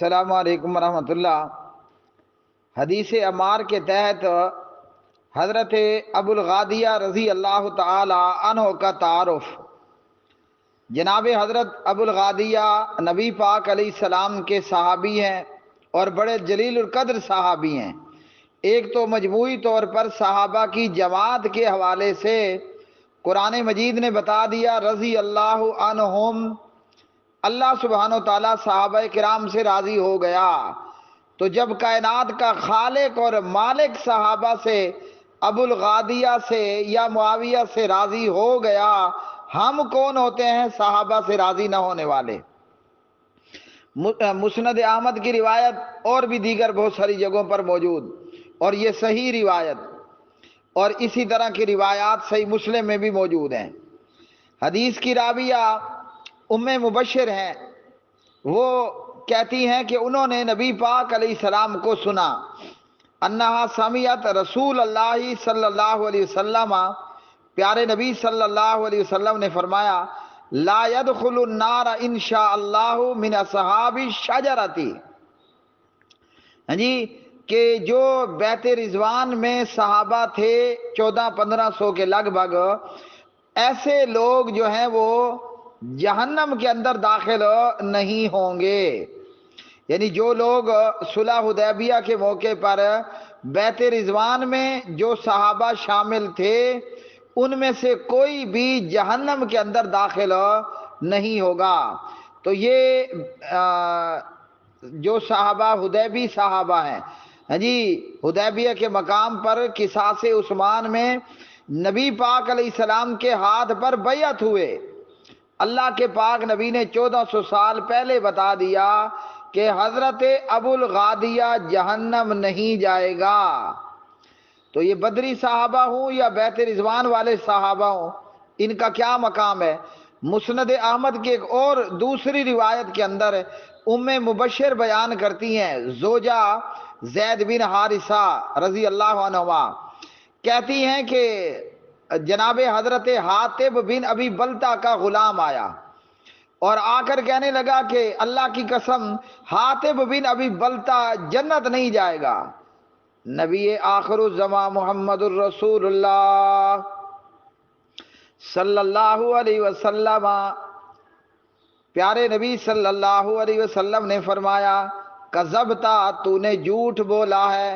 السلام علیکم ورحمۃ اللہ۔ حدیث عمار کے تحت حضرت ابو الغادیہ رضی اللہ تعالی عنہ کا تعارف۔ جناب حضرت ابو الغادیہ نبی پاک علیہ السلام کے صحابی ہیں اور بڑے جلیل القدر صحابی ہیں۔ ایک تو مجموعی طور پر صحابہ کی جماعت کے حوالے سے قرآن مجید نے بتا دیا رضی اللہ عنہم، اللہ سبحانہ و تعالیٰ صحابہ کرام سے راضی ہو گیا۔ تو جب کائنات کا خالق اور مالک صحابہ سے ابو الغادیہ سے یا معاویہ سے راضی ہو گیا، ہم کون ہوتے ہیں صحابہ سے راضی نہ ہونے والے؟ مسند احمد کی روایت اور بھی دیگر بہت ساری جگہوں پر موجود، اور یہ صحیح روایت، اور اسی طرح کی روایات صحیح مسلم میں بھی موجود ہیں۔ حدیث کی راویہ ام مبشر ہیں، وہ کہتی ہیں کہ انہوں نے نبی پاک علیہ السلام کو سنا، انہا سمعت رسول اللہ صلی اللہ علیہ وسلم، پیارے نبی صلی اللہ علیہ وسلم نے فرمایا لا يدخل النار انشاء اللہ من اصحاب الشجرۃ، جی کہ جو بیت رضوان میں صحابہ تھے 1400-1500 کے لگ بھگ، ایسے لوگ جو ہیں وہ جہنم کے اندر داخل نہیں ہوں گے۔ یعنی جو لوگ صلح حدیبیہ کے موقع پر بیت رضوان میں جو صحابہ شامل تھے، ان میں سے کوئی بھی جہنم کے اندر داخل نہیں ہوگا۔ تو یہ جو صحابہ حدیبی صحابہ ہیں، جی حدیبیہ کے مقام پر قصاص عثمان میں نبی پاک علیہ السلام کے ہاتھ پر بیعت ہوئے، اللہ کے پاک نبی نے 1400 سال پہلے بتا دیا کہ حضرت ابو الغادیہ جہنم نہیں جائے گا۔ تو یہ بدری صحابہ ہوں یا بیت رضوان والے صحابہ ہوں، ان کا کیا مقام ہے؟ مسند احمد کی ایک اور دوسری روایت کے اندر ام مبشر بیان کرتی ہیں، زوجہ زید بن حارثہ رضی اللہ عنہما، کہتی ہیں کہ جناب حضرت حاتب بن ابی بلتہ کا غلام آیا اور آ کر کہنے لگا کہ اللہ کی قسم حاتب بن ابی بلتہ جنت نہیں جائے گا۔ نبی آخر الزمان محمد الرسول اللہ صلی اللہ علیہ وسلم، پیارے نبی صلی اللہ علیہ وسلم نے فرمایا کذبتا، تو نے جھوٹ بولا ہے،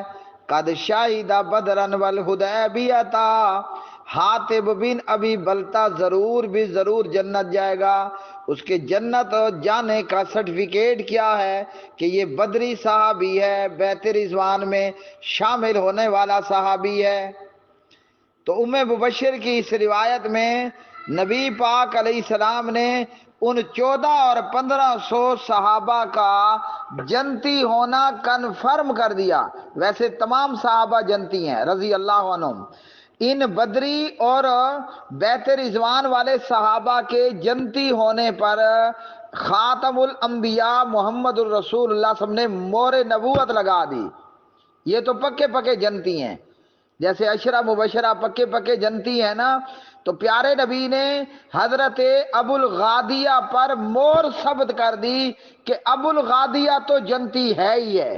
قد شاہد بدرن والحدیبیہ، حاتب بن ابی بلتہ ضرور بھی ضرور جنت جائے گا۔ اس کے جنت جانے کا سرٹیفکیٹ کیا ہے کہ یہ بدری صحابی ہے، بیت رضوان میں شامل ہونے والا صحابی ہے۔ تو ام مبشر کی اس روایت میں نبی پاک علیہ السلام نے ان 14 اور 1500 صحابہ کا جنتی ہونا کنفرم کر دیا۔ ویسے تمام صحابہ جنتی ہیں رضی اللہ عنہم، ان بدری اور بیت رضوان والے صحابہ کے جنتی ہونے پر خاتم الانبیاء محمد الرسول اللہ صلی اللہ علیہ وسلم نے مہر نبوت لگا دی۔ یہ تو پکے پکے جنتی ہیں، جیسے عشرہ مبشرہ پکے پکے جنتی ہیں نا، تو پیارے نبی نے حضرت ابو الغادیہ پر مہر ثبت کر دی کہ ابو الغادیہ تو جنتی ہے ہی ہے۔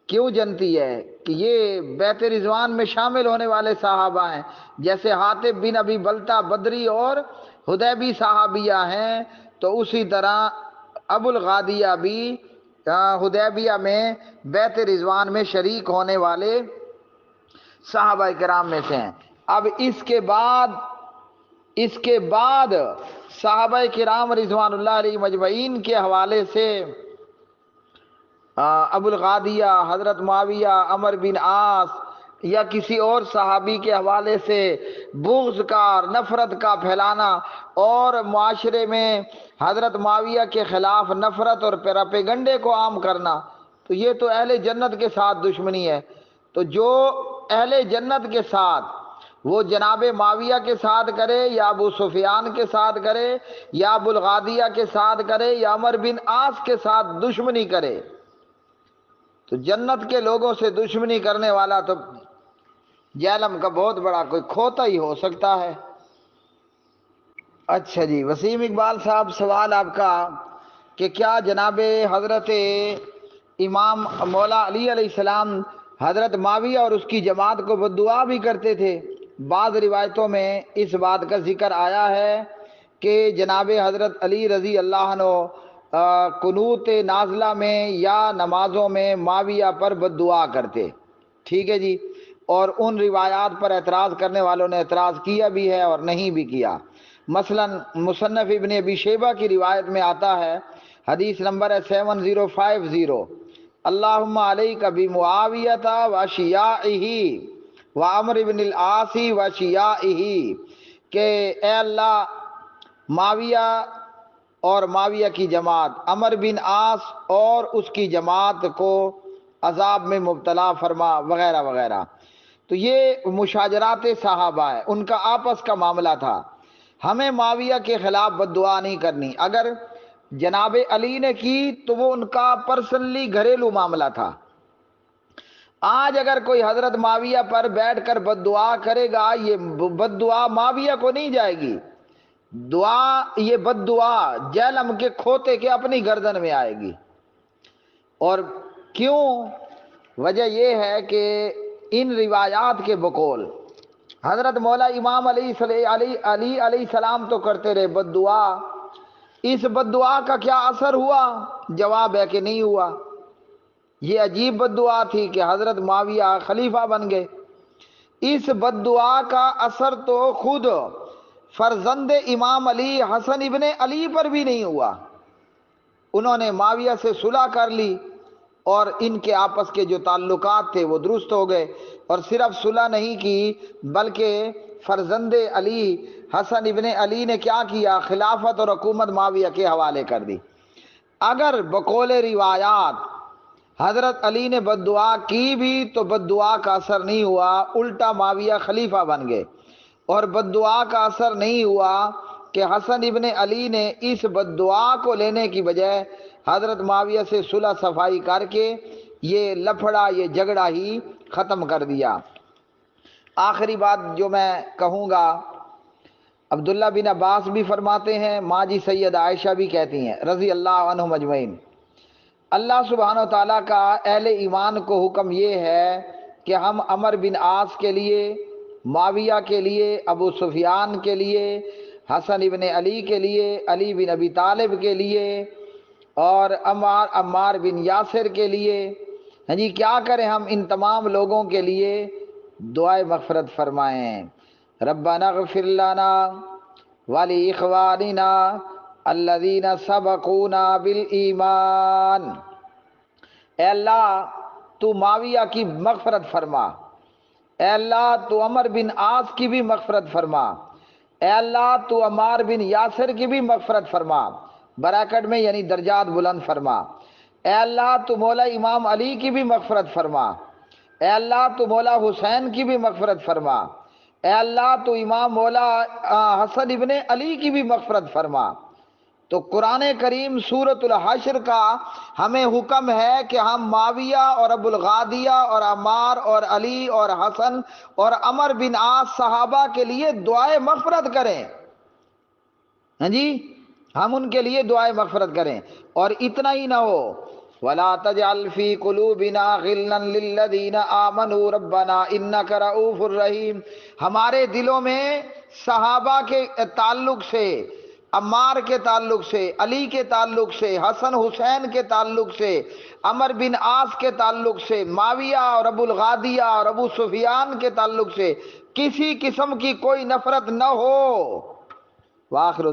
کیوں جنتی ہے؟ کہ یہ بیت رضوان میں شامل ہونے والے صحابہ ہیں، جیسے حاتب بن ابی بلتہ بدری اور حدیبی صحابیہ ہیں، تو اسی طرح ابو الغادیہ بھی حدیبیہ میں بیت رضوان میں شریک ہونے والے صحابہ کرام میں سے ہیں۔ اب اس کے بعد صحابہ کرام رضوان اللہ علیہ مجمعین کے حوالے سے ابو الغادیہ، حضرت معاویہ، عمر بن عاص یا کسی اور صحابی کے حوالے سے بغض کا، نفرت کا پھیلانا اور معاشرے میں حضرت معاویہ کے خلاف نفرت اور پروپیگنڈے کو عام کرنا، تو یہ تو اہل جنت کے ساتھ دشمنی ہے۔ تو جو اہل جنت کے ساتھ وہ جناب معاویہ کے ساتھ کرے یا ابو سفیان کے ساتھ کرے یا ابو الغادیہ کے ساتھ کرے یا عمر بن عاص کے ساتھ دشمنی کرے، تو جنت کے لوگوں سے دشمنی کرنے والا تو جہنم کا بہت بڑا کوئی کھوتا ہی ہو سکتا ہے۔ اچھا جی، وسیم اقبال صاحب، سوال آپ کا کہ کیا جناب حضرت امام مولا علی علیہ السلام حضرت معاویہ اور اس کی جماعت کو بددعا بھی کرتے تھے؟ بعض روایتوں میں اس بات کا ذکر آیا ہے کہ جناب حضرت علی رضی اللہ عنہ قنوت نازلہ میں یا نمازوں میں معاویہ پر بددعا کرتے. ٹھیک ہے جی. اور ان روایات پر اعتراض کرنے والوں نے اعتراض کیا بھی ہے اور نہیں بھی کیا. مثلا مصنف ابن ابی شیبہ کی روایت میں آتا ہے، حدیث نمبر ہے 7050، اللہم علیک بمعاویۃ و شیاعہ و عمرو بن العاص و شیاعہ، کہ اے اللہ معاویہ اور معاویہ کی جماعت، عمر بن عاص اور اس کی جماعت کو عذاب میں مبتلا فرما، وغیرہ وغیرہ. تو یہ مشاجرات صحابہ ہے، ان کا آپس کا معاملہ تھا. ہمیں معاویہ کے خلاف بددعا نہیں کرنی. اگر جناب علی نے کی تو وہ ان کا پرسنلی گھریلو معاملہ تھا. آج اگر کوئی حضرت معاویہ پر بیٹھ کر بددعا کرے گا، یہ بددعا معاویہ کو نہیں جائے گی، دعا یہ بددعا جہلم کے کھوتے کے اپنی گردن میں آئے گی. اور کیوں؟ وجہ یہ ہے کہ ان روایات کے بقول حضرت مولا امام علی علیہ السلام تو کرتے رہے بددعا. اس بددعا کا کیا اثر ہوا؟ جواب ہے کہ نہیں ہوا. یہ عجیب بددعا تھی کہ حضرت معاویہ خلیفہ بن گئے. اس بددعا کا اثر تو خود فرزند امام علی حسن ابن علی پر بھی نہیں ہوا. انہوں نے معاویہ سے صلح کر لی اور ان کے آپس کے جو تعلقات تھے وہ درست ہو گئے. اور صرف صلح نہیں کی بلکہ فرزند علی حسن ابن علی نے کیا کیا؟ خلافت اور حکومت معاویہ کے حوالے کر دی. اگر بقول روایات حضرت علی نے بددعا کی بھی تو بددعا کا اثر نہیں ہوا، الٹا معاویہ خلیفہ بن گئے. اور بددعا کا اثر نہیں ہوا کہ حسن ابن علی نے اس بددعا کو لینے کی بجائے حضرت معاویہ سے صلح صفائی کر کے یہ لفڑا، یہ جھگڑا ہی ختم کر دیا. آخری بات جو میں کہوں گا، عبداللہ بن عباس بھی فرماتے ہیں، ماں جی سید عائشہ بھی کہتی ہیں رضی اللہ عنہم اجمعین، اللہ سبحانہ و تعالیٰ کا اہل ایمان کو حکم یہ ہے کہ ہم عمر بن عاص کے لیے، معاویہ کے لیے، ابو سفیان کے لیے، حسن ابن علی کے لیے، علی بن ابی طالب کے لیے اور عمار بن یاسر کے لیے، ہاں جی کیا کریں؟ ہم ان تمام لوگوں کے لیے دعائے مغفرت فرمائیں. ربنا اغفر لنا ولاخواننا الذین سبقونا بالایمان. اے اللہ تو معاویہ کی مغفرت فرما، اے اللہ تو عمر بن عاص کی بھی مغفرت فرما، اے اللہ تو عمار بن یاسر کی بھی مغفرت فرما، بریکٹ میں یعنی درجات بلند فرما. اے اللہ تو مولا امام علی کی بھی مغفرت فرما، اے اللہ تو مولا حسین کی بھی مغفرت فرما، اے اللہ تو امام مولا حسن ابن علی کی بھی مغفرت فرما. تو قرآن کریم سورۃ الحشر کا ہمیں حکم ہے کہ ہم معاویہ اور ابو الغادیہ اور عمار اور علی اور حسن اور عمر بن عاص صحابہ کے لیے دعائے مغفرت کریں. ہاں جی ہم ان کے لیے دعائے مغفرت کریں. اور اتنا ہی نہ ہو، وَلَا تَجْعَلْ فِي قُلُوبِنَا غِلًّا لِّلَّذِينَ آمَنُوا رَبَّنَا إِنَّكَ رَءُوفٌ رَحِيمٌ. ہمارے دلوں میں صحابہ کے تعلق سے، عمار کے تعلق سے، علی کے تعلق سے، حسن حسین کے تعلق سے، عمر بن عاص کے تعلق سے، معاویہ اور ابو الغادیہ اور ابو سفیان کے تعلق سے کسی قسم کی کوئی نفرت نہ ہو. وآخر